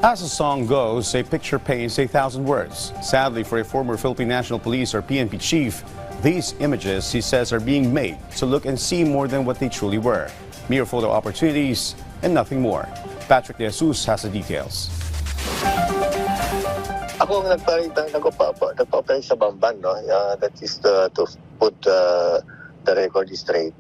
As the song goes, a picture paints 1,000 words. Sadly, for a former Philippine National Police or PNP chief, these images, he says, are being made to look and see more than what they truly were. Mere photo opportunities and nothing more. Patrick De Jesus has the details. Ako ang nagpa-operate sa Bamban, no? That is to put the record straight.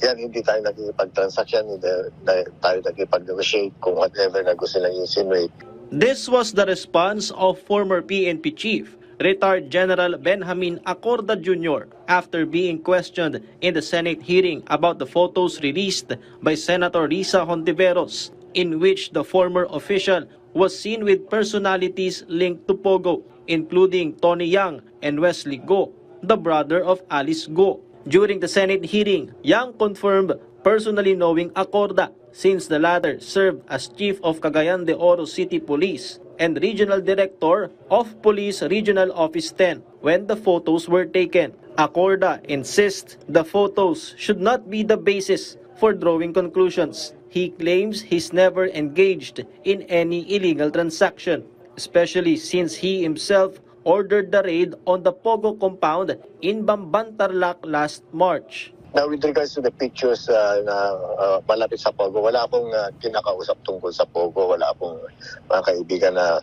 Yan, hindi tayo nakikipag-transaction, hindi tayo nakikipag-negotiate kung whatever na gusto lang insinuate. This was the response of former PNP chief, retired General Benjamin Acorda Jr. after being questioned in the Senate hearing about the photos released by Senator Risa Hontiveros, in which the former official was seen with personalities linked to Pogo, including Tony Yang and Wesley Go, the brother of Alice Go. During the Senate hearing, Yang confirmed personally knowing Acorda since the latter served as Chief of Cagayan de Oro City Police and Regional Director of Police Regional Office 10 when the photos were taken. Acorda insists the photos should not be the basis for drawing conclusions. He claims he's never engaged in any illegal transaction, especially since he himself ordered the raid on the Pogo compound in Bamban, Tarlac last March. Now, with regards to the pictures na malapit sa Pogo, wala akong kinakausap tungkol sa Pogo. Wala akong mga kaibigan na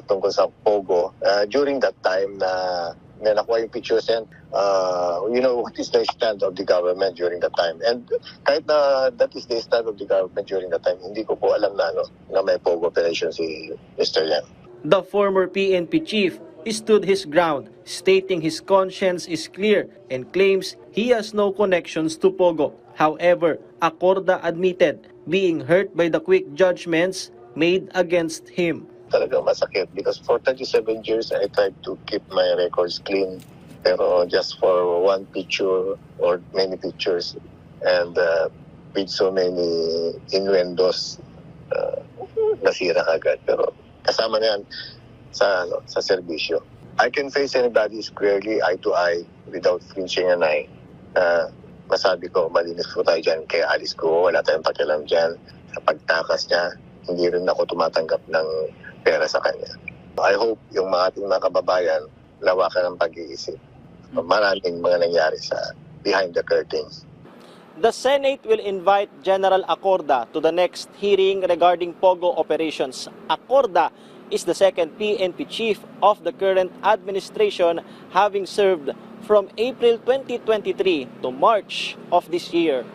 tungkol sa Pogo. During that time na nakuha yung pictures and what is the stand of the government during that time. And kahit na that is the stand of the government during that time, hindi ko po alam na may Pogo operation si Mr. Yang. The former PNP chief stood his ground, stating his conscience is clear and claims he has no connections to Pogo. However, Acorda admitted being hurt by the quick judgments made against him. Talagang masakit because for 37 years I tried to keep my records clean, pero just for one picture or many pictures and with so many innuendos, nasira agad. Pero kasama na yan sa serbisyo. I can face anybody squarely, eye to eye, without flinching an eye. Masabi ko, malinis po tayo dyan kay Alice Go, wala tayong pakialam dyan. Sa pagtakas niya, hindi rin ako tumatanggap ng pera sa kanya. I hope yung mga ating mga kababayan, lawakan ng pag-iisip. Maraming mga nangyari sa behind the curtains. The Senate will invite General Acorda to the next hearing regarding Pogo operations. Acorda is the second PNP chief of the current administration, having served from April 2023 to March of this year.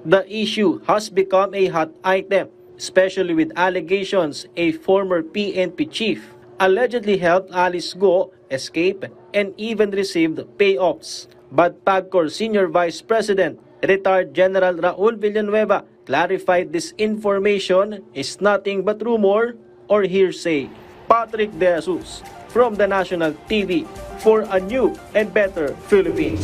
The issue has become a hot item, especially with allegations a former PNP chief allegedly helped Alice Go escape and even received payoffs. But PAGCOR Senior Vice President, retired General Raul Villanueva, clarified this information is nothing but rumor or hearsay. Patrick De Jesus from the National TV for a new and better Philippines.